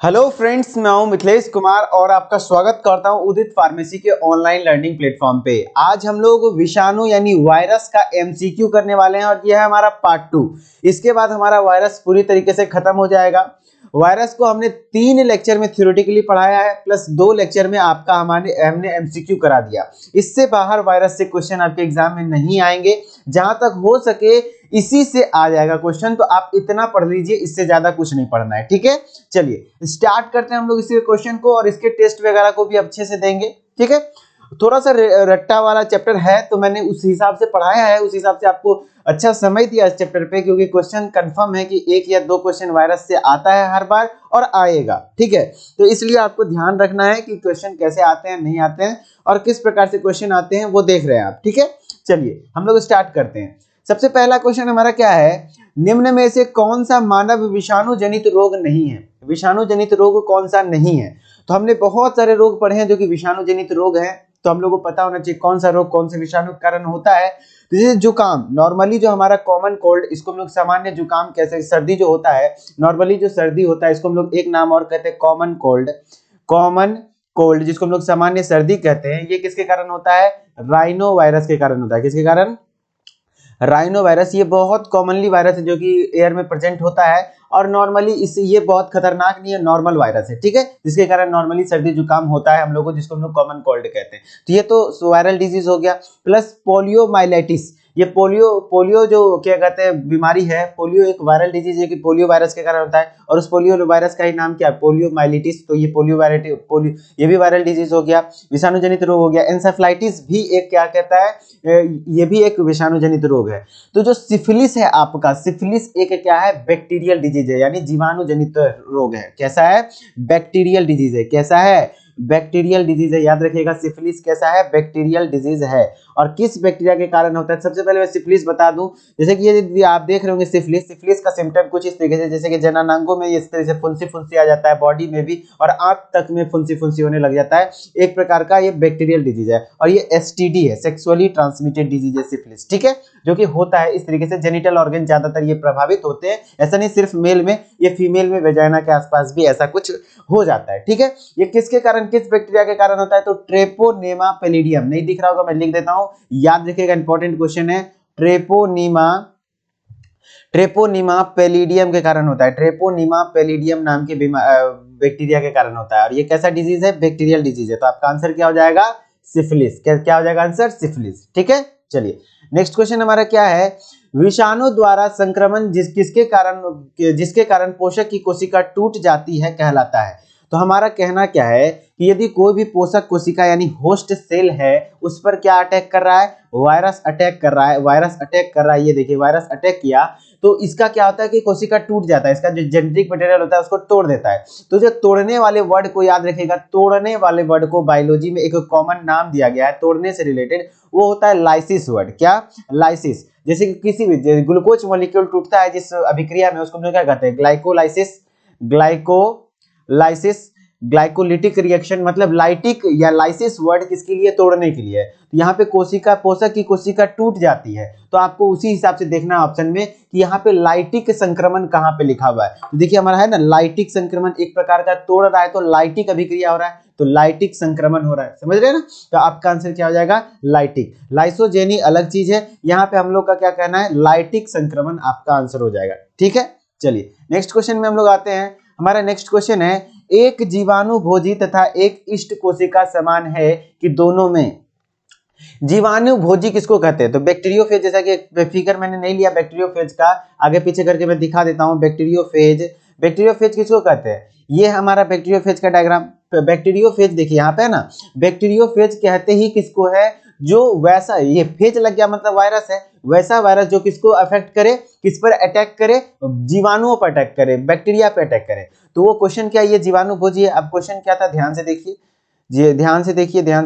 Hello friends, मैं हूं मिथिलेश कुमार और आपका स्वागत करता हूं उदित फार्मेसी के ऑनलाइन लर्निंग प्लेटफॉर्म पे। आज हम लोग विषाणु यानी वायरस का एमसीक्यू करने वाले हैं और यह है हमारा पार्ट 2। इसके बाद हमारा वायरस पूरी तरीके से खत्म हो जाएगा। वायरस को हमने 3 लेक्चर में थ्योरेटिकली पढ़ाया है प्लस 2 लेक्चर में आपका हमने एमसीक्यू करा दिया। इससे बाहर वायरस से क्वेश्चन आपके एग्जाम में नहीं आएंगे। जहां तक हो सके इसी से आ जाएगा क्वेश्चन, तो आप इतना पढ़ लीजिए, इससे ज्यादा कुछ नहीं पढ़ना है। ठीक है, चलिए स्टार्ट करते हैं हम लोग इसके क्वेश्चन को और इसके टेस्ट वगैरह को भी अच्छे से देंगे। ठीक है, थोड़ा सा रट्टा वाला चैप्टर है तो मैंने उस हिसाब से पढ़ाया है, उस हिसाब से आपको अच्छा समय दिया इस चैप्टर पे, क्योंकि क्वेश्चन कंफर्म है कि 1 या 2 क्वेश्चन वायरस से आता है हर बार और आएगा। ठीक है, तो इसलिए आपको ध्यान रखना है कि क्वेश्चन कैसे आते हैं, नहीं आते हैं और किस प्रकार से क्वेश्चन आते हैं वो देख रहे हैं आप। ठीक है, चलिए हम लोग स्टार्ट करते हैं। सबसे पहला क्वेश्चन हमारा क्या है, निम्न में से कौन सा मानव विषाणु जनित रोग नहीं है। विषाणु जनित रोग कौन सा नहीं है? तो हमने बहुत सारे रोग पढ़े हैं जो कि विषाणु जनित रोग हैं, तो हम लोग को पता होना चाहिए कौन सा रोग कौन से विषाणु के कारण होता है। तो जैसे जुकाम, नॉर्मली जो हमारा कॉमन कोल्ड, इसको हम लोग सामान्य जुकाम कैसे, सर्दी जो होता है, नॉर्मली जो सर्दी होता है इसको हम लोग एक नाम और कहते हैं कॉमन कोल्ड। कॉमन कोल्ड जिसको हम लोग सामान्य सर्दी कहते हैं, ये किसके कारण होता है? राइनो वायरस के कारण होता है। किसके कारण? Rhino virus. ये बहुत कॉमनली वायरस है जो कि एयर में प्रेजेंट होता है और नॉर्मली इससे ये बहुत खतरनाक नहीं है, नॉर्मल वायरस है। ठीक है, जिसके कारण नॉर्मली सर्दी जुकाम होता है हम लोगों को, जिसको हम लोग कॉमन कोल्ड कहते हैं। तो ये तो वायरल डिजीज हो गया। प्लस पोलियोमाइलाइटिस, ये पोलियो जो क्या कहते हैं बीमारी है, पोलियो एक वायरल डिजीज है कि पोलियो वायरस के कारण होता है और उस पोलियो वायरस का ही नाम क्या है? पोलियोमाइलिटिस। तो ये पोलियो ये भी वायरल डिजीज हो गया, विषाणु जनित रोग हो गया। एंसेफ्लाइटिस भी एक क्या कहता है, ये भी एक विषाणु जनित रोग है। तो जो सिफिलिस है आपका, सिफिलिस एक क्या है? बैक्टीरियल डिजीज है, यानी जीवाणु जनित रोग है। कैसा है? बैक्टीरियल डिजीज है। कैसा है? बैक्टीरियल डिजीज है। याद रखिएगा, सिफिलिस कैसा है? बैक्टीरियल डिजीज है। और किस बैक्टीरिया के कारण होता है? सबसे पहले मैं सिफिलिस बता दूं, जैसे कि ये आप देख रहे होंगे सिफिलिस का सिम्टम कुछ इस तरीके से, जैसे कि जननांगों में इस तरह से फुंसी फुंसी आ जाता है, बॉडी में भी, और आंख तक में फुंसी फुंसी होने लग जाता है। एक प्रकार का ये बैक्टीरियल डिजीज है और ये एसटीडी है, सेक्सुअली ट्रांसमिटेड डिजीज है सिफिलिस। ठीक है, जो कि होता है इस तरीके से, जेनिटल ऑर्गन ज्यादातर ये प्रभावित होते हैं। ऐसा नहीं सिर्फ मेल में, ये फीमेल में वेजाइना के आसपास भी ऐसा कुछ हो जाता है। ठीक है, ये किसके कारण, किस बैक्टीरिया के कारण होता है? तो ट्रेपोनेमा पैलिडियम। नहीं दिख रहा होगा, मैं लिख देता हूं, याद रखिएगा, इंपॉर्टेंट क्वेश्चन है। ट्रेपोनीमा पैलिडियम के कारण होता है। ट्रेपोनीमा पैलिडियम नाम के बैक्टीरिया के कारण होता है और ये कैसा डिजीज है? बैक्टीरियल डिजीज है। तो आपका आंसर क्या हो जाएगा? सिफिलिस। क्या हो जाएगा आंसर? सिफिलिस। ठीक है, चलिए नेक्स्ट क्वेश्चन हमारा क्या है, विषाणु द्वारा संक्रमण जिसके कारण पोषक की कोशिका टूट जाती है कहलाता है। तो हमारा कहना क्या है कि यदि कोई भी पोषक कोशिका यानी होस्ट सेल है, उस पर क्या अटैक कर रहा है? वायरस अटैक कर रहा है। वायरस अटैक कर रहा है, ये देखिए वायरस अटैक किया तो इसका क्या होता है कि कोशिका टूट जाता है, इसका जो जेनेटिक मटेरियल होता है उसको तोड़ देता है। तो जो तोड़ने वाले वर्ड को याद रखिएगा, तोड़ने वाले वर्ड को बायोलॉजी में एक कॉमन नाम दिया गया है तोड़ने से रिलेटेड, वो होता है लाइसिस वर्ड। क्या? लाइसिस। जैसे कि किसी भी ग्लूकोज मॉलिक्यूल टूटता है जिस अभिक्रिया में, उसको हम लोग क्या कहते हैं? ग्लाइकोलाइसिस। ग्लाइकोलिटिक रिएक्शन, मतलब लाइटिक या लाइसिस वर्ड किसके लिए? तोड़ने के लिए। तो यहाँ पे कोशिका, पोषक की कोशिका टूट जाती है, तो आपको उसी हिसाब से देखना है ऑप्शन में कि यहाँ पे लाइटिक संक्रमण कहाँ पे लिखा हुआ है। तो देखिए हमारा है ना, लाइटिक संक्रमण एक प्रकार का तोड़ रहा है तो लाइटिक अभिक्रिया हो रहा है, तो लाइटिक संक्रमण हो रहा है। समझ रहे हैं ना? तो आपका आंसर क्या हो जाएगा? लाइटिक। लाइसोजेनी अलग चीज है, यहाँ पे हम लोग का क्या कहना है? लाइटिक संक्रमण आपका आंसर हो जाएगा। ठीक है, चलिए नेक्स्ट क्वेश्चन में हम लोग आते हैं। हमारा नेक्स्ट क्वेश्चन है, एक जीवाणु भोजी तथा एक इष्ट कोशिका समान है कि दोनों में। जीवाणु भोजी किसको कहते हैं? तो बैक्टीरियोफेज, जैसा कि फिगर मैंने नहीं लिया बैक्टीरियोफेज का, आगे पीछे करके मैं दिखा देता हूं। बैक्टीरियोफेज किसको कहते हैं? ये हमारा बैक्टीरियोफेज का डायग्राम। बैक्टीरियोफेज देखिए यहाँ पे है ना, बैक्टीरियोफेज कहते ही किसको है? जो वैसा, ये फेज लग गया मतलब वायरस है, वैसा वायरस जो किसको अफेक्ट करे, किस पर अटैक करे? जीवाणुओं पर अटैक करे, बैक्टीरिया पर अटैक करे। तो वो क्वेश्चन क्या, ये जीवाणु भोजी है। अब क्वेश्चन क्या था, ध्यान से देखिए, ध्यान से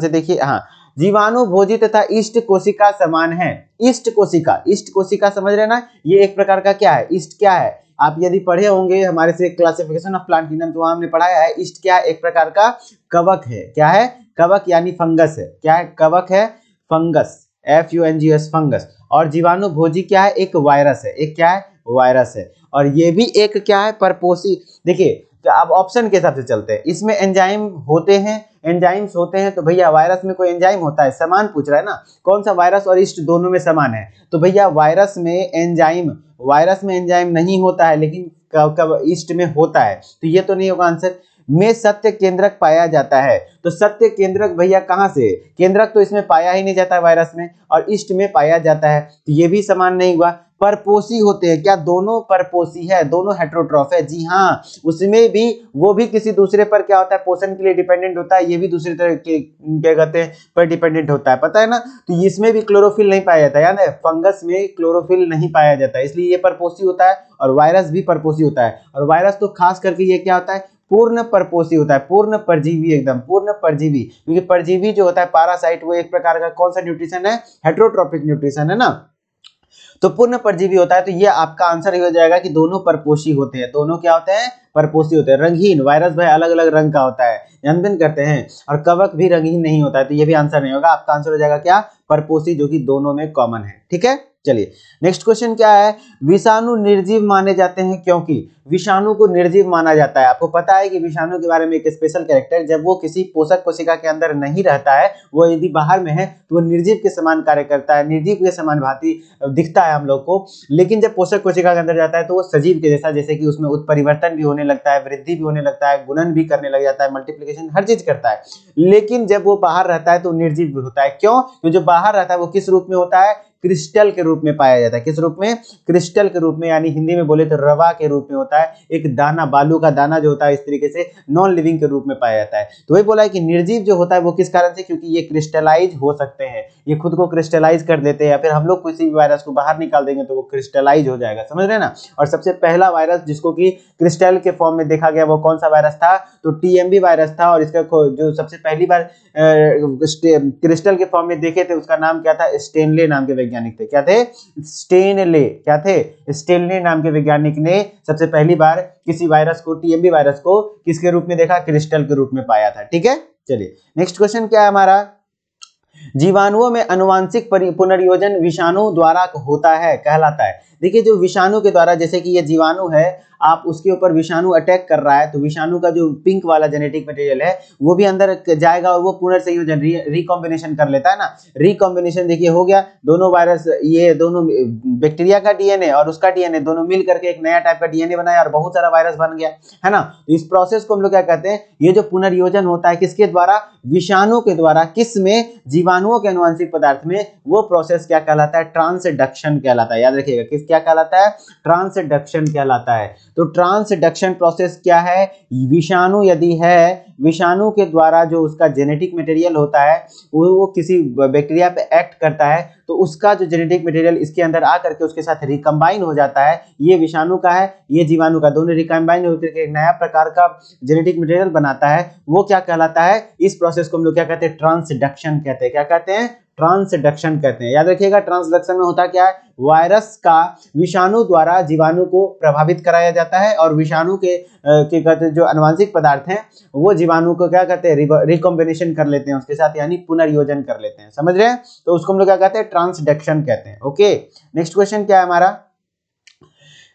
देखिए। हाँ, जीवाणु भोजी तथा इष्ट कोशिका समान है। इष्ट कोशिका समझ रहे ना, ये एक प्रकार का क्या है? इष्ट क्या है? आप यदि पढ़े होंगे हमारे से क्लासिफिकेशन ऑफ प्लांट किंगडम, तो वहां हमने पढ़ाया है इष्ट क्या है? एक प्रकार का कवक है। क्या है? कवक यानी फंगस है। क्या है? कवक है, फंगस, FUNGS, फंगस। और जीवाणु भोजी क्या है? एक वायरस है। एक क्या है? वायरस है। और ये भी एक क्या है? परपोषी। देखिए अब ऑप्शन के हिसाब से चलते हैं, इसमें एंजाइम होते हैं, एंजाइम्स होते हैं, तो भैया वायरस में कोई एंजाइम होता है, समान पूछ रहा है ना, कौन सा वायरस और ईस्ट दोनों में समान है, तो भैया वायरस में एंजाइम नहीं होता है, लेकिन कब ईस्ट में होता है, तो ये तो नहीं होगा आंसर। में सत्य केंद्रक पाया जाता है, तो सत्य केंद्रक भैया कहां से, केंद्रक तो इसमें पाया ही नहीं जाता है वायरस में, और ईस्ट में पाया जाता है, तो ये भी समान नहीं हुआ। परपोषी होते हैं, क्या दोनों परपोषी है, दोनों हेटेरोट्रॉफ है, जी हाँ, उसमें भी वो भी किसी दूसरे पर क्या होता है, पोषण के लिए डिपेंडेंट होता है, ये भी दूसरे तरह के क्या कहते हैं पर डिपेंडेंट होता है, पता है ना, तो इसमें भी क्लोरोफिल नहीं पाया जाता है, याद है, फंगस में क्लोरोफिल नहीं पाया जाता है, इसलिए ये परपोषी होता है, और वायरस भी परपोषी होता है, और वायरस तो खास करके ये क्या होता है, पूर्ण परपोषी होता है, पूर्ण परजीवी, एकदम पूर्ण परजीवी, क्योंकि परजीवी जो होता है पैरासाइट, वो एक प्रकार का कौन सा न्यूट्रिशन है, हेटेरोट्रॉपिक न्यूट्रिशन है ना, तो पूर्ण परजीवी होता है, तो ये आपका आंसर हो जाएगा कि दोनों परपोषी होते हैं, दोनों क्या होते हैं, परपोषी होते हैं। रंगहीन वायरस भाई अलग अलग रंग का होता है, जानबीन करते हैं, और कवक भी रंगहीन नहीं होता है, तो ये भी आंसर नहीं होगा, आपका आंसर हो जाएगा क्या, परपोषी, जो कि दोनों में कॉमन है, ठीक है। चलिए नेक्स्ट क्वेश्चन क्या है, विषाणु निर्जीव माने जाते हैं क्योंकि, विषाणु को निर्जीव माना जाता है, आपको पता है कि विषाणु के बारे में एक स्पेशल कैरेक्टर, जब वो किसी पोषक कोशिका के अंदर नहीं रहता है, वो यदि बाहर में है तो वो निर्जीव के समान कार्य करता है, निर्जीव के समान भांति दिखता है हम लोग को, लेकिन जब पोषक कोशिका के अंदर जाता है तो वो सजीव के जैसा, जैसे कि उसमें उत्परिवर्तन भी होने लगता है, वृद्धि भी होने लगता है, गुणन भी करने लग जाता है, मल्टीप्लिकेशन हर चीज करता है, लेकिन जब वो बाहर रहता है तो निर्जीव होता है, क्यों, तो जो बाहर रहता है वो किस रूप में होता है, क्रिस्टल के रूप में पाया जाता है, किस रूप में, क्रिस्टल के रूप में, यानी हिंदी में बोले तो रवा के रूप में होता है, एक दाना, बालू का दाना जो होता है, इस तरीके से नॉन लिविंग के रूप में पाया जाता है, तो वही बोला है कि निर्जीव जो होता है वो किस कारण से, क्योंकि ये क्रिस्टलाइज हो सकते हैं, ये खुद को क्रिस्टलाइज कर देते हैं, या फिर हम लोग किसी भी वायरस को बाहर निकाल देंगे तो वो क्रिस्टलाइज हो जाएगा, समझ रहे हैं ना। और सबसे पहला वायरस जिसको कि क्रिस्टल के फॉर्म में देखा गया वो कौन सा वायरस था, तो टीएमबी वायरस था, और इसका जो सबसे पहली बार क्रिस्टल के फॉर्म में देखे थे उसका नाम क्या था, स्टेनले नाम के वैज्ञानिक थे, क्या थे, स्टेनले, क्या थे, स्टेनले नाम के वैज्ञानिक ने सबसे पहली बार किसी वायरस को, टीएमबी वायरस को किसके रूप में देखा, क्रिस्टल के रूप में पाया था, ठीक है। चलिए नेक्स्ट क्वेश्चन क्या है हमारा, जीवाणुओं में अनुवांशिक पुनर्योजन विषाणु द्वारा होता है, कहलाता है। देखिए जो विषाणु के द्वारा, जैसे कि ये जीवाणु है, आप उसके ऊपर विषाणु अटैक कर रहा है, तो विषाणु का जो पिंक वाला जेनेटिक मटेरियल है वो भी अंदर जाएगा और वो पुनर्संयोजन रिकॉम्बिनेशन कर लेता है ना, रिकॉम्बिनेशन देखिए हो गया, दोनों वायरस, ये दोनों बैक्टीरिया का डीएनए और उसका डीएनए दोनों मिल करके एक नया टाइप का डीएनए बनाया और बहुत सारा वायरस बन गया, है ना। तो इस प्रोसेस को हम लोग क्या कहते हैं, ये जो पुनर्योजन होता है किसके द्वारा, विषाणु के द्वारा, किस में, जीवाणुओं के अनुवांशिक पदार्थ में, वो प्रोसेस क्या कहलाता है, ट्रांसडक्शन कहलाता है, याद रखिएगा, किस क्या कहलाता है, ट्रांसडक्शन कहलाता है। तो ट्रांसडक्शन प्रोसेस क्या है, विषाणु यदि है, विषाणु के द्वारा जो उसका जेनेटिक मटेरियल होता है वो किसी बैक्टीरिया पे एक्ट करता है, तो उसका जो जेनेटिक मटेरियल इसके अंदर आकर के उसके साथ रिकम्बाइन हो जाता है, ये विषाणु का है, ये जीवाणु का, दोनों रिकम्बाइन होकर के एक नया प्रकार का जेनेटिक मटेरियल बनाता है, वो क्या कहलाता है, इस प्रोसेस को हम लोग क्या कहते हैं, ट्रांसडक्शन कहते हैं, क्या कहते हैं, ट्रांसडक्शन कहते हैं। याद रखिएगा ट्रांसडक्शन में होता क्या है, वायरस का विषाणु द्वारा जीवाणु को प्रभावित कराया जाता है, और विषाणु के कहते जो अनुवांशिक पदार्थ हैं वो जीवाणु को क्या कहते हैं, रिकॉम्बिनेशन कर लेते हैं उसके साथ, यानी पुनर्योजन कर लेते हैं, समझ रहे हैं, तो उसको हम लोग क्या कहते हैं, ट्रांसडक्शन कहते हैं। ओके नेक्स्ट क्वेश्चन क्या है हमारा,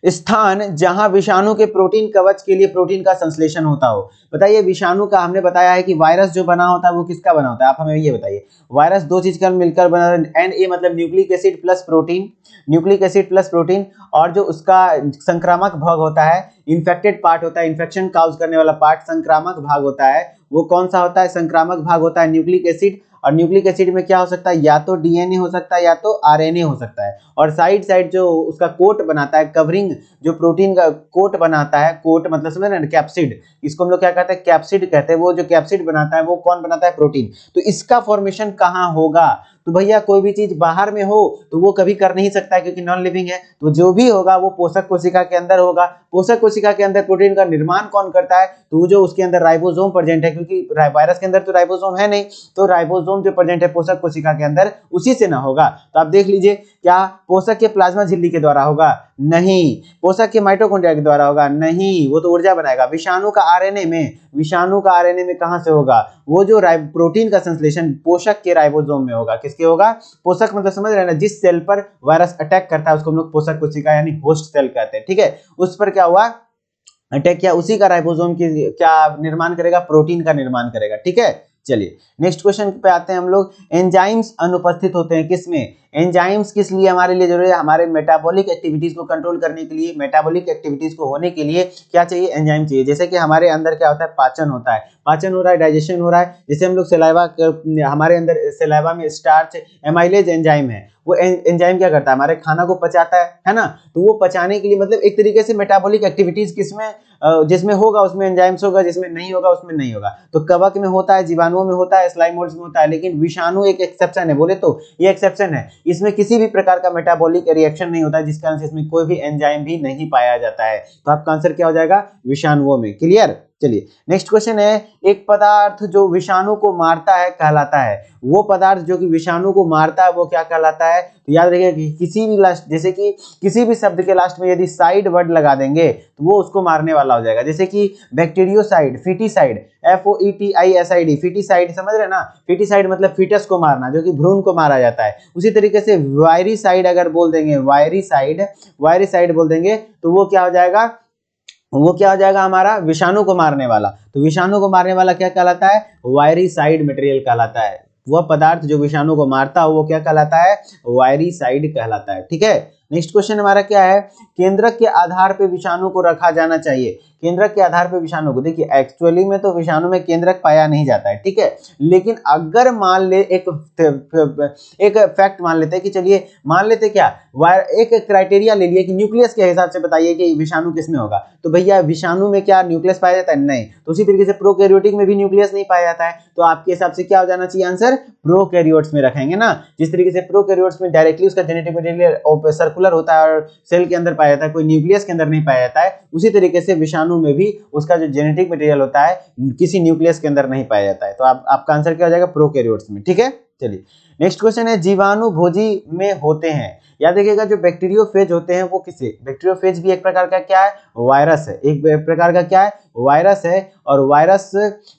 स्थान जहां विषाणु के प्रोटीन कवच के लिए प्रोटीन का संश्लेषण होता हो। बताइए विषाणु का हमने बताया है कि वायरस जो बना होता है वो किसका बना होता है, आप हमें ये बताइए, वायरस दो चीज का मिलकर बना, एनए मतलब nucleic acid plus protein, nucleic acid plus protein, और जो उसका संक्रामक भाग होता है, इन्फेक्टेड पार्ट होता है, इन्फेक्शन काउज करने वाला पार्ट संक्रामक भाग होता है, वो कौन सा होता है, संक्रामक भाग होता है न्यूक्लिक एसिड। और न्यूक्लिक एसिड में क्या हो सकता है, या तो डीएनए हो सकता है या तो आरएनए हो सकता है, और साइड साइड जो उसका कोट बनाता है, कवरिंग जो प्रोटीन का कोट बनाता है, कोट मतलब समझ रहे हैं, कैप्सिड, इसको हम लोग क्या कहते हैं, कैप्सिड कहते हैं, वो जो कैप्सिड बनाता है वो कौन बनाता है, प्रोटीन। तो इसका फॉर्मेशन कहाँ होगा, तो भैया कोई भी चीज बाहर में हो तो वो कभी कर नहीं सकता है क्योंकि नॉन लिविंग है, तो जो भी होगा वो पोषक कोशिका के अंदर होगा। पोषक कोशिका के अंदर प्रोटीन का निर्माण कौन करता है, तो जो उसके अंदर राइबोसोम प्रेजेंट है, क्योंकि वायरस के अंदर तो राइबोसोम है नहीं, तो राइबोसोम जो प्रेजेंट है पोषक कोशिका के अंदर उसी से ना होगा। तो आप देख लीजिए, क्या पोषक के प्लाज्मा झिल्ली के द्वारा होगा, नहीं। पोषक के माइटोकॉन्ड्रिया के द्वारा होगा, नहीं, वो तो ऊर्जा बनाएगा। विषाणु का आरएनए में, विषाणु का आरएनए में कहां से होगा, वो जो प्रोटीन का संश्लेषण पोषक के राइबोसोम में होगा। किसके होगा, पोषक मतलब समझ रहे हैं ना, जिस सेल पर वायरस अटैक करता है उसको हम लोग पोषक कोशिका यानी होस्ट सेल कहते हैं, ठीक है। उस पर क्या हुआ, अटैक किया, उसी का राइबोसोम की क्या निर्माण करेगा, प्रोटीन का निर्माण करेगा। ठीक है, चलिए नेक्स्ट क्वेश्चन पे आते हैं हम लोग। एंजाइम्स अनुपस्थित होते हैं किसमें? एंजाइम्स किस लिए हमारे लिए जरूरी है? हमारे मेटाबॉलिक एक्टिविटीज को कंट्रोल करने के लिए, मेटाबॉलिक एक्टिविटीज को होने के लिए क्या चाहिए? एंजाइम चाहिए। जैसे कि हमारे अंदर क्या होता है, पाचन होता है, पाचन हो रहा है, डाइजेशन हो रहा है। जैसे हम लोग सलाइवा, हमारे अंदर सलाइवा में स्टार्च एमाइलेज एंजाइम है, वो एंजाइम क्या करता है, हमारे खाना को पचाता है ना। तो वो पचाने के लिए मतलब एक तरीके से मेटाबॉलिक एक्टिविटीज किसमें, जिसमें होगा उसमें एंजाइम्स होगा, जिसमें नहीं होगा उसमें नहीं होगा। तो कवक में होता है, जीवाणुओं में होता है, स्लाइम मोल्ड्स में होता है, लेकिन विषाणु एक एक्सेप्शन है। बोले तो ये एक्सेप्शन है, इसमें किसी भी प्रकार का मेटाबॉलिक रिएक्शन नहीं होता, जिस कारण से इसमें कोई भी एंजाइम भी नहीं पाया जाता है। तो आपका आंसर क्या हो जाएगा? विषाणुओं में। क्लियर? चलिए नेक्स्ट क्वेश्चन है, एक पदार्थ जो विषाणु को मारता है कहलाता है, वो पदार्थ जो कि विषाणु को मारता है वो क्या कहलाता है? तो याद रखिए कि किसी भी लास्ट, जैसे कि किसी भी शब्द के लास्ट में यदि साइड वर्ड लगा देंगे तो वो उसको मारने वाला हो जाएगा। जैसे कि बैक्टीरियोसाइड, फीटिसाइड, FOETISID, फीटिसाइड समझ रहे ना, फीटिसाइड मतलब फीटस को मारना, जो कि भ्रूण को मारा जाता है। उसी तरीके से वायरिसाइड अगर बोल देंगे, वायरिसाइड बोल देंगे तो वो क्या हो जाएगा? वो क्या हो जाएगा? हमारा विषाणु को मारने वाला। तो विषाणु को मारने वाला क्या कहलाता है? वायरिसाइड मटेरियल कहलाता है। वह पदार्थ जो विषाणु को मारता है वो क्या कहलाता है? वायरिसाइड कहलाता है। ठीक है, नेक्स्ट क्वेश्चन हमारा क्या है? केंद्रक के आधार पे विषाणु को रखा जाना चाहिए। केंद्रक के आधार पे विषाणु को, देखिए एक्चुअली में तो विषाणु में केंद्रक पाया नहीं जाता है, ठीक है, लेकिन अगर मान ले एक फैक्ट मान लेते हैं कि चलिए मान लेते क्या, एक क्राइटेरिया ले लिए कि न्यूक्लियस के हिसाब से बताइए कि विषाणु किसमें होगा। तो भैया विषाणु में क्या न्यूक्लियस पाया जाता है? नहीं। तो उसी तरीके से प्रोकैरियोटिक में भी न्यूक्लियस नहीं पाया जाता है। तो आपके हिसाब से क्या हो जाना चाहिए आंसर? प्रोकैरियोट्स में रखेंगे ना। जिस तरीके से प्रोकैरियोट्स में डायरेक्टली उसका जेनेटिक मटेरियल सर्कुलर होता है और सेल के अंदर पाया जाता है, कोई न्यूक्लियस के अंदर नहीं पाया जाता है, उसी तरीके से विषाणु में भी उसका जो जेनेटिक मटेरियल होता है किसी न्यूक्लियस के अंदर नहीं पाया जाता है। तो आपका आंसर क्या हो जाएगा? प्रोकैरियोट्स में। ठीक है, चलिए नेक्स्ट क्वेश्चन है, जीवाणु भोजी में होते हैं। याद रखिएगा जो बैक्टीरियोफेज होते हैं वो किसे, बैक्टीरियोफेज भी एक प्रकार का क्या है? वायरस है। एक प्रकार का क्या है? वायरस है। और वायरस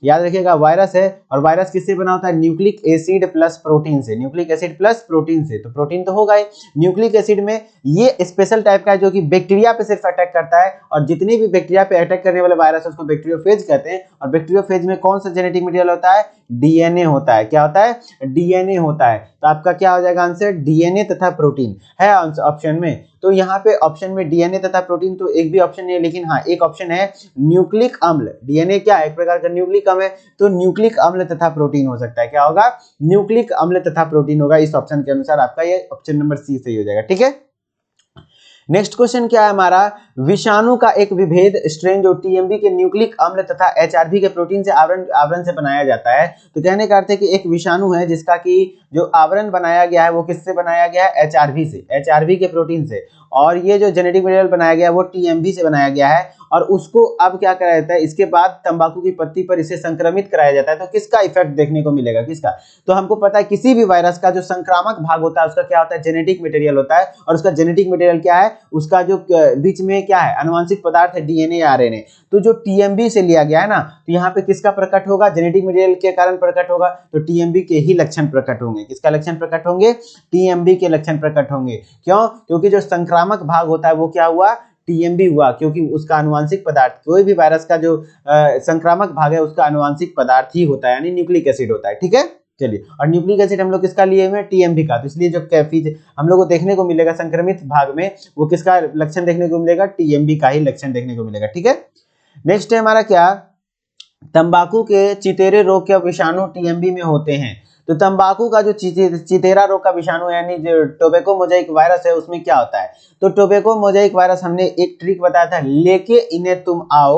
याद रखिएगा वायरस है, और वायरस किससे बना होता है? न्यूक्लिक एसिड प्लस प्रोटीन से। न्यूक्लिक एसिड प्लस प्रोटीन से, तो प्रोटीन तो होगा ही। न्यूक्लिक एसिड में ये स्पेशल टाइप का है जो कि बैक्टीरिया पे सिर्फ अटैक करता है, और जितने भी बैक्टीरिया पे अटैक करने वाले वायरस उसको बैक्टीरियोफेज कहते हैं। और बैक्टीरियोफेज में कौन सा जेनेटिक मटेरियल होता है? डीएनए होता है। क्या होता है? डीएनए होता है। तो आपका क्या हो जाएगा आंसर? डीएनए तथा प्रोटीन है ऑप्शन में। तो यहाँ पे ऑप्शन में डीएनए तथा प्रोटीन तो एक भी ऑप्शन नहीं है, लेकिन हाँ एक ऑप्शन है न्यूक्लिक अम्ल। डीएनए क्या है? एक प्रकार का न्यूक्लिक अम्ल है, तो न्यूक्लिक अम्ल तथा प्रोटीन हो सकता है। क्या होगा? न्यूक्लिक अम्ल तथा प्रोटीन होगा। इस ऑप्शन के अनुसार आपका ये ऑप्शन नंबर सी सही हो जाएगा। ठीक है, नेक्स्ट क्वेश्चन क्या है हमारा? विषाणु का एक विभेद स्ट्रेन जो टीएमबी के न्यूक्लिक अम्ल तथा एचआरबी के प्रोटीन से आवरण से बनाया जाता है। तो कहने का अर्थ है कि एक विषाणु है जिसका कि जो आवरण बनाया गया है वो किससे बनाया गया है? एचआरबी से, एचआरबी के प्रोटीन से। और ये जो जेनेटिक मटेरियल बनाया गया है वो टीएमबी से बनाया गया है। और उसको अब क्या कराया जाता है? इसके बाद तंबाकू की पत्ती पर इसे संक्रमित कराया जाता है। तो किसका इफेक्ट देखने को मिलेगा? किसका? तो हमको पता है किसी भी वायरस का जो संक्रामक भाग होता है उसका क्या होता है? जेनेटिक मटेरियल होता है। और उसका जेनेटिक मटेरियल क्या है? उसका जो बीच में क्या है? आनुवंशिक पदार्थ है, डीएनए या आरएनए। तो जो टीएमबी से लिया गया है ना, तो यहाँ पे किसका प्रकट होगा? जेनेटिक मटेरियल के कारण प्रकट होगा। तो टीएमबी के ही लक्षण प्रकट होंगे। किसका लक्षण प्रकट होंगे? टीएमबी के लक्षण प्रकट होंगे। क्यों? क्योंकि जो संक्रामक भाग होता है वो क्या हुआ? टीएमबी हुआ, क्योंकि उसका आनुवंशिक पदार्थ, कोई भी वायरस का जो संक्रामक भाग है उसका आनुवंशिक पदार्थ ही होता है, यानी न्यूक्लिक एसिड होता है। ठीक है, चलिए, और न्यूक्लिक एसिड हम लोग किसका लिए हुए हैं? टीएमबी का। तो इसलिए जो कैफीज हम लोग को देखने को मिलेगा संक्रमित भाग में, वो किसका लक्षण देखने को मिलेगा? टीएमबी का ही लक्षण देखने को मिलेगा। ठीक है, नेक्स्ट है हमारा क्या? तंबाकू के चितेरे रोग के विषाणु टीएमबी में होते हैं। तो तंबाकू का जो चितेरा रोग का विषाणु यानी जो टोबैको मोजाइक वायरस है उसमें क्या होता है? तो टोबैको मोजाइक वायरस हमने एक ट्रिक बताया था, लेके इन्हें तुम आओ,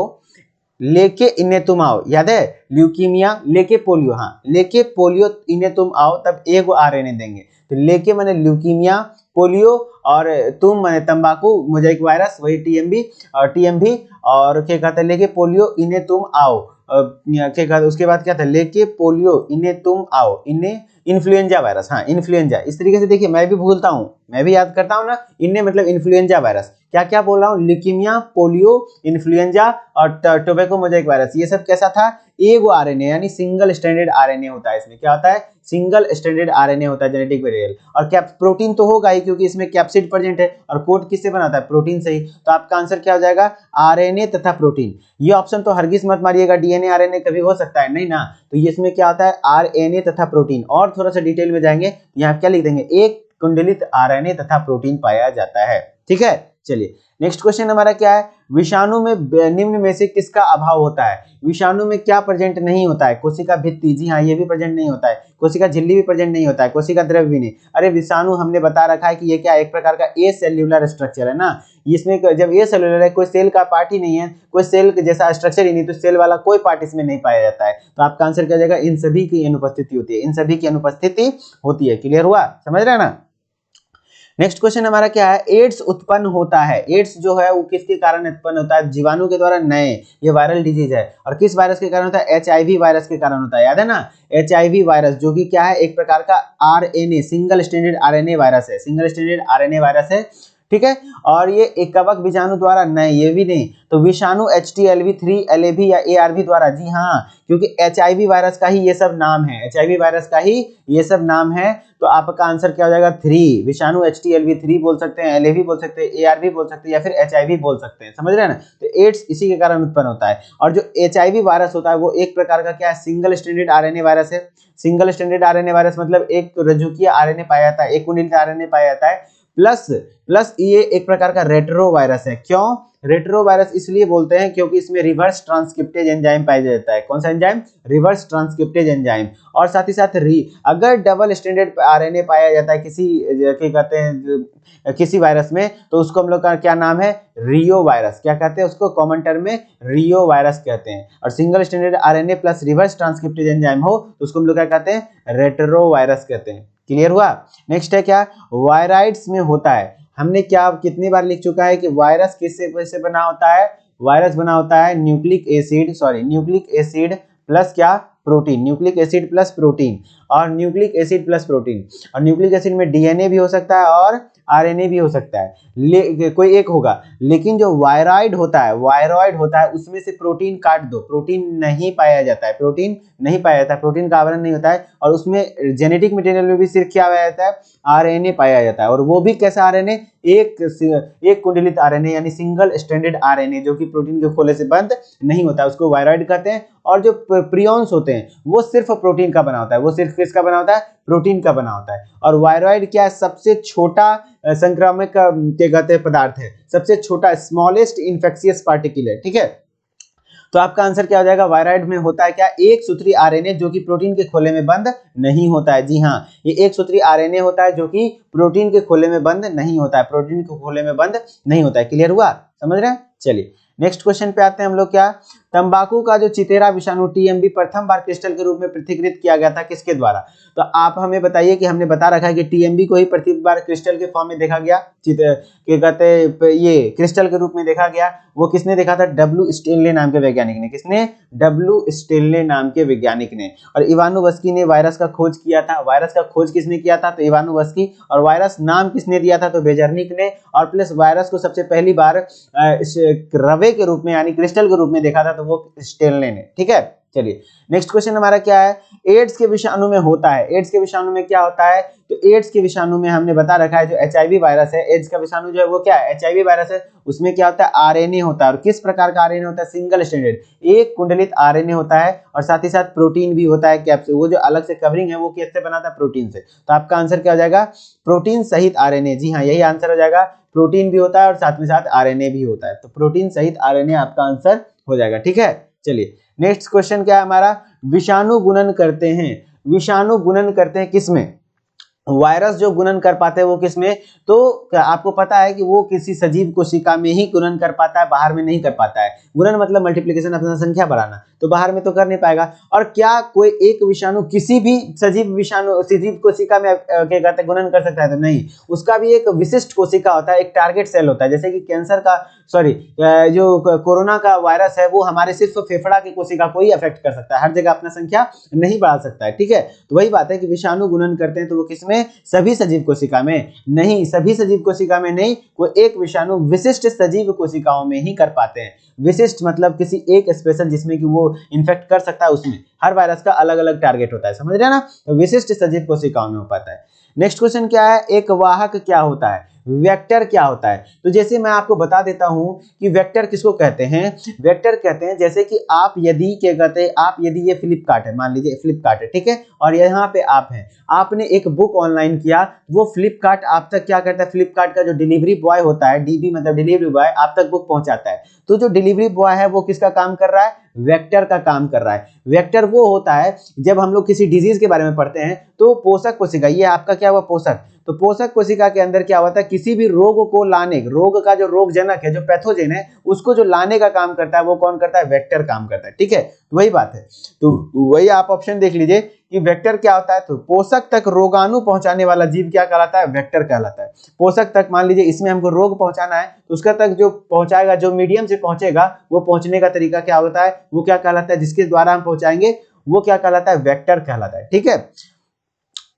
लेके इन्हें तुम आओ, याद है? ल्यूकीमिया, लेके पोलियो, हाँ लेके पोलियो इन्हें तुम आओ, तब एक आरएनए देंगे। तो लेके मैंने ल्यूकीमिया, पोलियो, और तुम मैंने तंबाकू मोजाइक वायरस, वही टीएमबी और क्या कहते हैं? लेके पोलियो इन्हें तुम आओ। क्या कहते? उसके बाद क्या था? लेके पोलियो इन्हें तुम आओ, इन्हें इन्फ्लुएंजा वायरस, हाँ इन्फ्लुएंजा। इस तरीके से देखिए मैं भी भूलता हूँ, मैं भी याद करता हूँ ना, इनने मतलब इन्फ्लुएंजा वायरस, क्या क्या बोल रहा हूँ, ल्यूकीमिया, पोलियो, इन्फ्लुएंजा और टोबैको मोजाइक वायरस, ये सब कैसा था, एगो आरएनए यानी सिंगल स्ट्रैंडेड आरएनए होता है। इसमें क्या होता है, सिंगल स्ट्रैंडेड आरएनए होता है जेनेटिक वेरिएबल। और क्या प्रोटीन तो होगा ही क्योंकि इसमें कैप्सिड प्रेजेंट है, और कोड किससे बनाता है, प्रोटीन से ही। तो आपका आंसर क्या हो जाएगा, आरएनए तथा प्रोटीन। ये ऑप्शन तो हरगिज मत मारिएगा, डीएनए आरएनए कभी हो सकता है, नहीं ना। तो ये इसमें क्या होता है, आरएनए तथा प्रोटीन। और थोड़ा सा डिटेल में जाएंगे, यहाँ क्या लिख देंगे, एक कुंडलित आरएनए तथा प्रोटीन पाया जाता है। ठीक है, चलिए नेक्स्ट क्वेश्चन हमारा क्या है, विषाणु में निम्न में से किसका अभाव होता है। विषाणु में क्या प्रेजेंट नहीं होता है, कोशिका भित्ति, जी हाँ ये भी प्रेजेंट नहीं होता है, कोशिका झिल्ली भी प्रेजेंट नहीं होता है, कोशिका द्रव्य भी नहीं। अरे विषाणु हमने बता रखा है कि ये क्या एक प्रकार का ए सेल्यूलर स्ट्रक्चर है ना, इसमें जब ए सेल्यूलर है कोई सेल का पार्ट ही नहीं है, कोई सेल जैसा स्ट्रक्चर ही नहीं, तो सेल वाला कोई पार्ट इसमें नहीं पाया जाता है। तो आपका आंसर क्या हो जाएगा, इन सभी की अनुपस्थिति होती है, इन सभी की अनुपस्थिति होती है। क्लियर हुआ, समझ रहे हैं ना। नेक्स्ट क्वेश्चन हमारा क्या है, एड्स उत्पन्न होता है, एड्स जो है वो किसके कारण उत्पन्न होता है, जीवाणु के द्वारा, नए, ये वायरल डिजीज है। और किस वायरस के कारण होता है, एचआईवी वायरस के कारण होता है, याद है ना, एचआईवी वायरस जो कि क्या है, एक प्रकार का RNA single stranded RNA virus है, सिंगल स्ट्रैंडेड आरएनए वायरस है। ठीक है, और ये एक कवक बीजाणु द्वारा, नहीं ये भी नहीं, तो विषाणु HTLV3 LAV या ARV द्वारा, जी हाँ, क्योंकि एचआईवी वायरस का ही ये सब नाम है, एचआईवी वायरस का ही ये सब नाम है। तो आपका आंसर क्या हो जाएगा, 3, विषाणु HTLV3 बोल सकते हैं, LAV बोल सकते हैं, ARV बोल सकते हैं, या फिर HIV बोल सकते हैं, समझ रहे हैं ना। तो एड्स इसी के कारण उत्पन्न होता है। और जो HIV वायरस होता है वो एक प्रकार का क्या है, सिंगल स्ट्रैंडेड आरएनए वायरस है। सिंगल स्ट्रैंडेड आरएनए वायरस मतलब एक रज्जुकीय आरएनए पाया जाता है, एक कुंडलित आरएनए पाया जाता है, प्लस ये एक प्रकार का रेट्रो वायरस है। क्यों रेट्रो वायरस इसलिए बोलते हैं क्योंकि इसमें रिवर्स ट्रांसक्रिप्टेज एंजाइम पाया जाता है। कौन सा एंजाइम, रिवर्स ट्रांसक्रिप्टेज एंजाइम। और साथ ही साथ अगर डबल स्ट्रैंडेड आरएनए पाया जाता है किसी क्या कहते हैं किसी वायरस में, तो उसको हम लोग का क्या नाम है, रियो वायरस। क्या कहते हैं उसको, कॉमन टर्म में रियो वायरस कहते हैं। और single stranded RNA plus reverse transcriptase enzyme हो तो उसको हम लोग क्या कहते हैं, रेट्रो वायरस कहते हैं। क्लियर हुआ। नेक्स्ट है क्या, वायराइड्स में होता है। हमने क्या कितनी बार लिख चुका है कि वायरस किससे बना होता है, वायरस बना होता है न्यूक्लिक एसिड प्लस क्या, protein, nucleic acid plus protein, और न्यूक्लिक एसिड प्लस प्रोटीन। और न्यूक्लिक एसिड में डीएनए भी हो सकता है और आरएनए भी हो सकता है, कोई एक होगा। लेकिन जो वायरॉइड होता है उसमें से प्रोटीन काट दो, प्रोटीन नहीं पाया जाता है, प्रोटीन का आवरण नहीं होता है। और उसमें जेनेटिक मटेरियल में भी सिर्फ क्या पाया जाता है, आरएनए पाया जाता है। और वो भी कैसा आरएनए, एक कुंडलित आरएनए यानी सिंगल स्ट्रैंडेड आरएनए, जो कि प्रोटीन के खोले से बंद नहीं होता है, उसको वायरॉइड कहते हैं। और जो प्रियॉन्स होते हैं वो सिर्फ प्रोटीन का बना होता है, वो सिर्फ किसका बना होता है, प्रोटीन का बना होता है। और वायरॉइड क्या है, सबसे छोटा संक्रामक के कहते हैं पदार्थ है, सबसे छोटा स्मॉलेस्ट इन्फेक्शियस पार्टिकल है। ठीक है, तो आपका आंसर क्या हो जाएगा, वायरॉइड में होता है क्या, एक सूत्री आरएनए जो कि प्रोटीन के खोले में बंद नहीं होता है। जी हाँ, ये एक सूत्री आरएनए होता है जो कि प्रोटीन के खोले में बंद नहीं होता है, प्रोटीन के खोले में बंद नहीं होता है। क्लियर हुआ, समझ रहे हैं। चलिए नेक्स्ट क्वेश्चन पे आते हैं हम लोग। क्या, तंबाकू का जो चितेरा विषाणु टीएमबी प्रथम बार क्रिस्टल के रूप में पृथक्कृत किया गया था, किसके द्वारा। तो आप हमें बताइए कि हमने बता रखा है कि टीएमबी को ही प्रथम बार क्रिस्टल के फॉर्म में देखा गया, के कहते ये क्रिस्टल के रूप में देखा गया। वो किसने देखा था, डब्ल्यू स्टेनले नाम के वैज्ञानिक ने। किसने, डब्ल्यू स्टेनले नाम के वैज्ञानिक ने। और इवानोवस्की ने वायरस का खोज किया था। वायरस का खोज किसने किया था, तो इवानोवस्की। और वायरस नाम किसने दिया था, तो बेजर्निक ने। और प्लस वायरस को सबसे पहली बार रवे के रूप में यानी क्रिस्टल के रूप में देखा था, तो वो स्टेनले ने। ठीक है, चलिए नेक्स्ट क्वेश्चन हमारा क्या है, एड्स के विषाणु में होता है। एड्स के विषाणु में क्या होता है, तो एड्स के विषाणु में हमने बता रखा है जो एचआईवी वायरस है, एड्स का विषाणु जो है वो क्या है, एचआईवी वायरस है। उसमें क्या होता है, आरएनए होता है। और किस प्रकार का आरएनए होता है, सिंगल स्ट्रैंडेड, एक कुंडलित आरएनए होता है। और साथ ही साथ प्रोटीन भी होता है कैप्सूल, वो जो अलग से कवरिंग है वो किससे बना था, प्रोटीन से। तो आपका आंसर क्या हो जाएगा, प्रोटीन सहित आरएनए। जी हाँ, यही आंसर हो जाएगा, प्रोटीन भी होता है और साथ में साथ आरएनए भी होता है। तो प्रोटीन सहित आरएनए आपका आंसर हो जाएगा। ठीक है, चलिए नेक्स्ट क्वेश्चन क्या है हमारा, विषाणु गुणन करते हैं। विषाणु गुणन करते हैं किसमें, वायरस जो गुणन कर पाते हैं वो किसमें, तो आपको पता है कि वो किसी सजीव कोशिका में ही गुणन कर पाता है, बाहर में नहीं कर पाता है। गुणन मतलब मल्टीप्लिकेशन, अपना संख्या बढ़ाना, तो बाहर में तो कर नहीं पाएगा। और क्या कोई एक विषाणु किसी भी सजीव कोशिका में क्या कहते हैं गुणन कर सकता है, तो नहीं। उसका भी एक विशिष्ट कोशिका होता है, एक टारगेट सेल होता है। जैसे कि कैंसर का जो कोरोना का वायरस है वो हमारे सिर्फ फेफड़ा की कोशिका को ही अफेक्ट कर सकता है, हर जगह अपना संख्या नहीं बढ़ा सकता है, ठीक है। तो वही बात है कि विषाणु गुणन करते हैं तो वो किसमें, सभी सजीव कोशिका में नहीं, सभी सजीव कोशिका में नहीं, कोई एक विषाणु विशिष्ट सजीव कोशिकाओं में ही कर पाते हैं। विशिष्ट मतलब किसी एक स्पेशल जिसमें कि वो इन्फेक्ट कर सकता है, उसमें हर वायरस का अलग अलग टारगेट होता है, समझ रहे हैं ना। तो विशिष्ट सजीव कोशिकाओं में हो पाता है। नेक्स्ट क्वेश्चन क्या है, एक वाहक क्या होता है, वेक्टर क्या होता है। तो जैसे मैं आपको बता देता हूं कि वेक्टर किसको कहते हैं। वेक्टर कहते हैं जैसे कि आप यदि क्या कहते हैं, आप यदि ये फ्लिपकार्ट है, मान लीजिए फ्लिपकार्ट है, ठीक है, और यहाँ पे आप हैं, आपने एक बुक ऑनलाइन किया, वो फ्लिपकार्ट आप तक क्या करता है, फ्लिपकार्ट का जो डिलीवरी बॉय होता है, डीबी मतलब डिलीवरी बॉय, आप तक बुक पहुंचाता है। तो जो डिलीवरी बॉय है वो किसका काम कर रहा है, वेक्टर का काम कर रहा है। वेक्टर वो होता है, जब हम लोग किसी डिजीज के बारे में पढ़ते हैं तो पोषक कोशिका, ये आपका क्या हुआ पोषक, तो पोषक कोशिका के अंदर क्या होता है, किसी भी रोग को लाने, रोग का जो रोगजनक है, जो पैथोजेन है, उसको जो लाने का काम करता है वो कौन करता है, वेक्टर काम करता है, ठीक है। तो वही बात है, तो वही आप ऑप्शन देख लीजिए कि वेक्टर क्या होता है, तो पोषक तक रोगाणु पहुंचाने वाला जीव क्या कहलाता है, वेक्टर कहलाता है। पोषक तक, मान लीजिए इसमें हमको रोग पहुंचाना है तो उसका तक जो पहुंचाएगा, जो मीडियम से पहुंचेगा, वो पहुंचने का तरीका क्या होता है, वो क्या कहलाता है, जिसके द्वारा हम पहुंचाएंगे वो क्या कहलाता है, वेक्टर कहलाता है, ठीक है।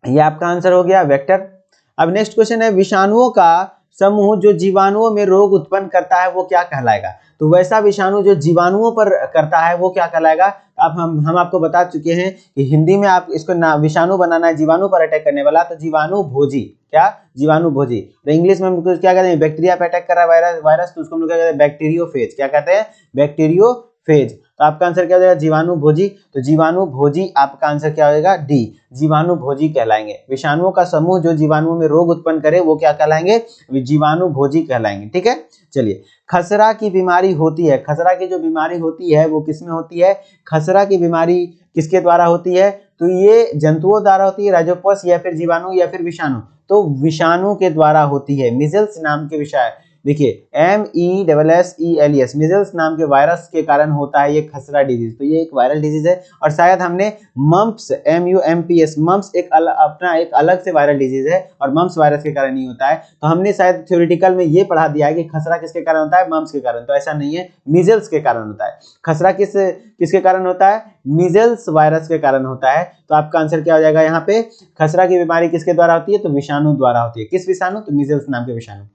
ये आपका आंसर हो गया वेक्टर। अब नेक्स्ट क्वेश्चन है, विषाणुओं का समूह जो जीवाणुओं में रोग उत्पन्न करता है वो क्या कहलाएगा। तो वैसा विषाणु जो जीवाणुओं पर करता है वो क्या कहलाएगा। अब हम आपको बता चुके हैं कि हिंदी में आप इसको विषाणु बनाना है, जीवाणु पर अटैक करने वाला, तो जीवाणु भोजी, क्या जीवाणु भोजी। तो इंग्लिश में हम क्या कहते हैं, बैक्टीरिया पे अटैक कर रहा है वायरस, तो उसको हम लोग क्या कहते हैं, बैक्टीरियोफेज, क्या कहते हैं, बैक्टीरियोफेज। तो आपका आंसर क्या हो जाएगा, जीवाणु भोजी। तो जीवाणु भोजी आपका आंसर क्या हो जाएगा, डी, जीवाणु भोजी कहलाएंगे। विषाणुओं का समूह जो जीवाणुओं में रोग उत्पन्न करे वो क्या कहलाएंगे, जीवाणु भोजी कहलाएंगे, ठीक है। चलिए, खसरा की बीमारी होती है, खसरा की जो बीमारी होती है वो किसमें होती है, खसरा की बीमारी किसके द्वारा होती है, तो ये जंतुओं द्वारा होती है, राजोपस या फिर जीवाणु या फिर विषाणु, तो विषाणु के द्वारा होती है। मिजल्स नाम के विषय, देखिए MESSELES, मिजल्स नाम के वायरस के कारण होता है ये खसरा डिजीज। तो ये एक वायरल डिजीज है। और शायद हमने मम्प्स, MUMPS, मम्प्स अपना एक अलग से वायरल डिजीज है और मम्प्स वायरस के कारण नहीं होता है। तो हमने शायद थ्योरेटिकल में ये पढ़ा दिया है कि खसरा किसके कारण होता है, मम्प्स के कारण। तो ऐसा नहीं है, मिजल्स के कारण होता है। खसरा किसके कारण होता है, मिजल्स वायरस के कारण होता है। तो आपका आंसर क्या हो जाएगा यहाँ पे, खसरा की बीमारी किसके द्वारा होती है, तो विषाणु द्वारा होती है। किस विषाणु, तो मिजल्स नाम के विषाणु।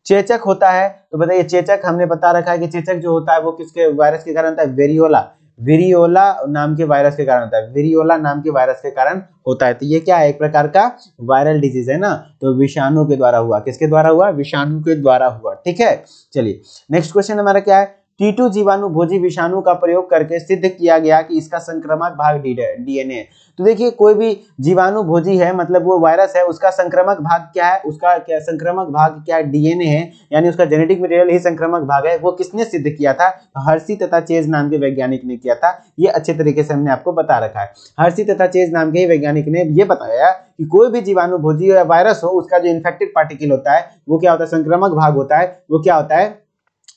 चेचक होता है, तो बताइए चेचक हमने बता रखा है कि चेचक जो होता है वो किसके वायरस के कारण होता है, वेरियोला, विरियोला नाम के वायरस के कारण होता है, विरियोला नाम के वायरस के कारण होता है। तो ये क्या है, एक प्रकार का वायरल डिजीज है ना, तो विषाणु के द्वारा हुआ, किसके द्वारा हुआ, विषाणु के द्वारा हुआ, ठीक है। चलिए नेक्स्ट क्वेश्चन हमारा क्या है, T2 जीवाणु भोजी विषाणु का प्रयोग करके सिद्ध किया गया कि इसका संक्रामक भाग DNA। तो देखिए कोई भी जीवाणु भोजी है, मतलब वो वायरस है, उसका संक्रामक भाग क्या है, उसका क्या संक्रामक भाग क्या है, DNA है, यानी उसका जेनेटिक मटेरियल ही संक्रामक भाग है। वो किसने सिद्ध किया था, हर्सी तथा चेज नाम के वैज्ञानिक ने किया था। ये अच्छे तरीके से हमने आपको बता रखा है। हर्सी तथा चेज नाम के वैज्ञानिक ने ये बताया कि कोई भी जीवाणु भोजी या वायरस हो, उसका जो इन्फेक्टेड पार्टिकल होता है वो क्या होता है, संक्रामक भाग होता है, वो क्या होता है,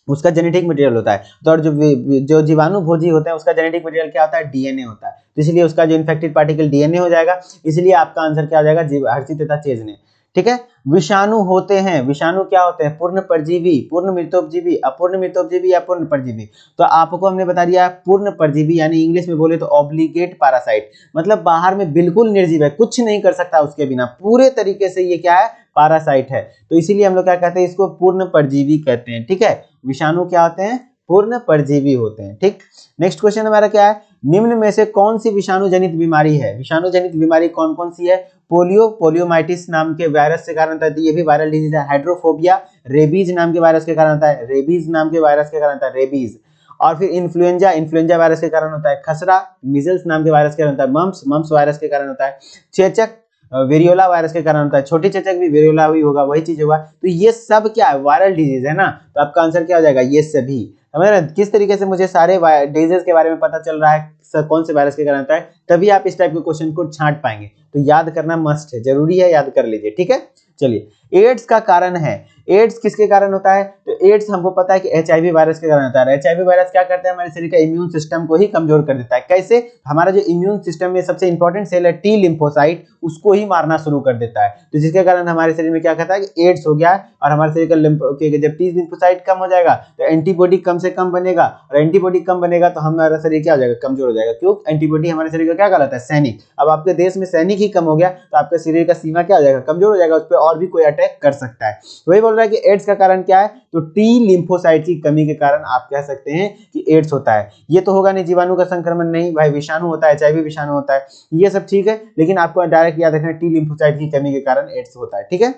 उसका जेनेटिक मटेरियल होता है। तो और जो जीवाणु भोजी होता है उसका जेनेटिक मटेरियल क्या होता है, DNA होता है। तो इसलिए उसका जो इन्फेक्टेड पार्टिकल DNA हो जाएगा। इसलिए आपका आंसर क्या हो जाएगा, हर्सी तथा चेज ने, ठीक है। विषाणु होते हैं, विषाणु क्या होते हैं, पूर्ण परजीवी, पूर्ण मृतोपजीवी, अपूर्ण मृतोपजीवी या पूर्ण परजीवी। तो आपको हमने बता दिया पूर्ण परजीवी, यानी इंग्लिश में बोले तो ऑब्लिगेट पैरासाइट, मतलब बाहर में बिल्कुल निर्जीव है, कुछ नहीं कर सकता उसके बिना, पूरे तरीके से ये क्या है, पैरासाइट है। तो इसीलिए हम लोग क्या कहते हैं, इसको पूर्ण परजीवी कहते हैं, ठीक है। विषाणु क्या होते हैं, पूर्ण परजीवी होते हैं, ठीक। नेक्स्ट क्वेश्चन हमारा क्या है, निम्न में से कौन सी विषाणु जनित बीमारी है, विषाणु जनित बीमारी कौन कौन सी है, पोलियोमाइटिस नाम के वायरस से कारण होता है, ये भी वायरल डिजीज है। हाइड्रोफोबिया, रेबीज नाम के वायरस के कारण होता है, रेबीज नाम के वायरस के कारण होता है, रेबीज। और फिर इन्फ्लुएंजा वायरस के कारण होता है खसरा, मिजल्स नाम के वायरस के कारण होता है मम्प्स वायरस के कारण होता है, चेचक वेरियोला वायरस के कारण होता है, छोटी चेचक भी वेरियोला हुई होगा, वही चीज होगा। तो ये सब क्या है, वायरल डिजीज है ना। तो आपका आंसर क्या हो जाएगा, ये सभी। समझ रहे हैं किस तरीके से मुझे सारे डिजीज के बारे में पता चल रहा है, कौन से वायरस के कारण होता है, तभी आप इस टाइप के क्वेश्चन को छांट पाएंगे। तो याद करना मस्ट है, जरूरी है, याद कर लीजिए। ठीक है, चलिए एड्स का कारण है। एड्स किसके कारण होता है? तो एड्स हमको पता है कि एचआईवी वायरस के कारण होता है। एचआईवी वायरस क्या करता है? हमारे शरीर का इम्यून सिस्टम को ही कमजोर कर देता है। कैसे? हमारा जो इम्यून सिस्टम में सबसे इंपॉर्टेंट सेल है टी लिम्फोसाइट, उसको ही मारना शुरू कर देता है। तो जिसके कारण हमारे शरीर में क्या कहता है कि एड्स हो गया है, और हमारे शरीर का जब टी लिम्फोसाइट कम हो जाएगा तो एंटीबॉडी कम से कम बनेगा, और एंटीबॉडी कम बनेगा तो हमारा शरीर क्या हो जाएगा? कमजोर हो जाएगा। क्यों? एंटीबॉडी हमारे शरीर का क्या कहलाता है? सैनिक। अब आपके देश में सैनिक ही कम हो गया तो आपके शरीर का सीमा क्या हो जाएगा? कमजोर हो जाएगा, उस पर और भी कोई अटैक कर सकता है। वही बोल रहा है कि एड्स का कारण क्या है? तो टी लिम्फोसाइट की कमी के कारण आप कह सकते हैं कि एड्स होता है। ये तो होगा नहीं, जीवाणु का संक्रमण नहीं भाई, विषाणु होता है, एचआईवी विषाणु होता है, ये सब ठीक है, लेकिन आपको डायरेक्ट याद रखना टी लिम्फोसाइट की कमी के कारण एड्स होता है। ठीक है,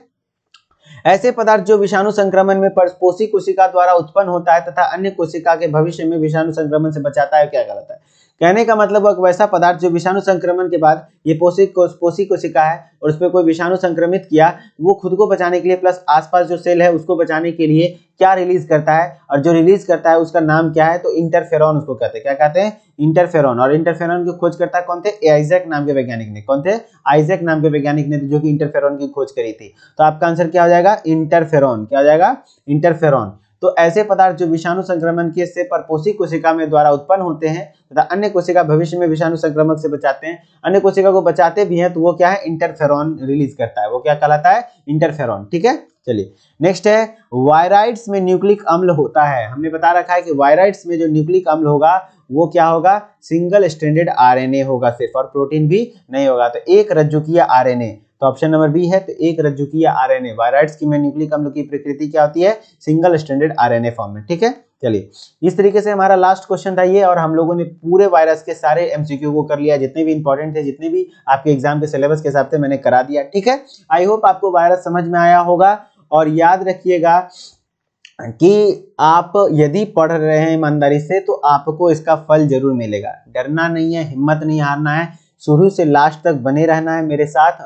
ऐसे पदार्थ जो विषाणु संक्रमण में परपोषी कोशिका द्वारा उत्पन्न होता है तथा अन्य कोशिका के भविष्य में विषाणु संक्रमण से बचाता है, क्या कहलाता है? कहने का मतलब एक वैसा पदार्थ जो विषाणु संक्रमण के बाद ये पोषी कोशिका है और उस पर कोई विषाणु संक्रमित किया, वो खुद को बचाने के लिए प्लस आसपास जो सेल है उसको बचाने के लिए क्या रिलीज करता है, और जो रिलीज करता है उसका नाम क्या है? तो इंटरफेरॉन उसको कहते हैं। क्या कहते हैं? इंटरफेरॉन। और इंटरफेरॉन की खोज करता है कौन थे? आइजैक नाम के वैज्ञानिक ने। कौन थे? आइजैक नाम के वैज्ञानिक ने, जो कि इंटरफेरॉन की खोज करी थी। तो आपका आंसर क्या हो जाएगा? इंटरफेरॉन। क्या हो जाएगा? इंटरफेरॉन। तो ऐसे पदार्थ जो विषाणु संक्रमण के से परपोषी कोशिका में द्वारा उत्पन्न होते हैं तथा अन्य कोशिका भविष्य में विषाणु संक्रमण से बचाते हैं, अन्य कोशिका को बचाते भी हैं, तो वो क्या है? इंटरफेरॉन रिलीज करता है। वो क्या कहलाता है? इंटरफेरॉन। ठीक है, चलिए नेक्स्ट है वायराइड्स में न्यूक्लिक अम्ल होता है। हमने बता रखा है कि वायराइड्स में जो न्यूक्लिक अम्ल होगा वो क्या होगा? सिंगल स्ट्रैंडेड आरएनए होगा सिर्फ, और प्रोटीन भी नहीं होगा। तो एक रज्जुकीय आरएनए, तो ऑप्शन नंबर बी है। तो एक रज्जुकीय आरएनए, वायराइड्स की में न्यूक्लिक अम्ल की प्रकृति क्या होती है? सिंगल स्ट्रैंडेड आरएनए फॉर्म में। ठीक है, चलिए इस तरीके से हमारा लास्ट क्वेश्चन था ये, और हम लोगों ने पूरे वायरस के सारे एमसीक्यू को कर लिया, जितने भी इंपॉर्टेंट थे, जितने भी आपके एग्जाम के सिलेबस के हिसाब से मैंने करा दिया। ठीक है, आई होप आपको वायरस समझ में आया होगा, और याद रखिएगा कि आप यदि पढ़ रहे हैं ईमानदारी से तो आपको इसका फल जरूर मिलेगा। डरना नहीं है, हिम्मत नहीं हारना है, शुरू से लास्ट तक बने रहना है मेरे साथ,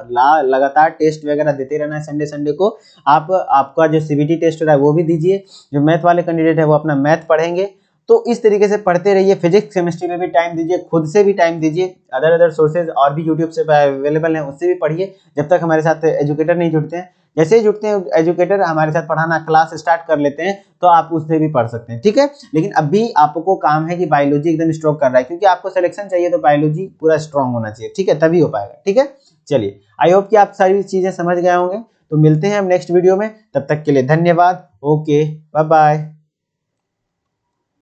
लगातार टेस्ट वगैरह देते रहना है। संडे संडे को आपका जो सीबीटी टेस्ट हो रहा है वो भी दीजिए। जो मैथ वाले कैंडिडेट है वो अपना मैथ पढ़ेंगे। तो इस तरीके से पढ़ते रहिए। फिजिक्स केमिस्ट्री में भी टाइम दीजिए, खुद से भी टाइम दीजिए। अदर सोर्सेज और भी यूट्यूब से अवेलेबल हैं, उससे भी पढ़िए। जब तक हमारे साथ एजुकेटर नहीं जुड़ते हैं, जैसे ही जुड़ते हैं एजुकेटर हमारे साथ पढ़ाना क्लास स्टार्ट कर लेते हैं, तो आप उससे भी पढ़ सकते हैं। ठीक है, लेकिन अभी आपको काम है कि बायोलॉजी एकदम स्ट्रॉन्ग कर रहा है, क्योंकि आपको सिलेक्शन चाहिए तो बायोलॉजी पूरा स्ट्रॉन्ग होना चाहिए। ठीक है, तभी हो पाएगा। ठीक है, चलिए आई होप कि आप सारी चीजें समझ गए होंगे। तो मिलते हैं हम नेक्स्ट वीडियो में, तब तक के लिए धन्यवाद। Okay, bye bye.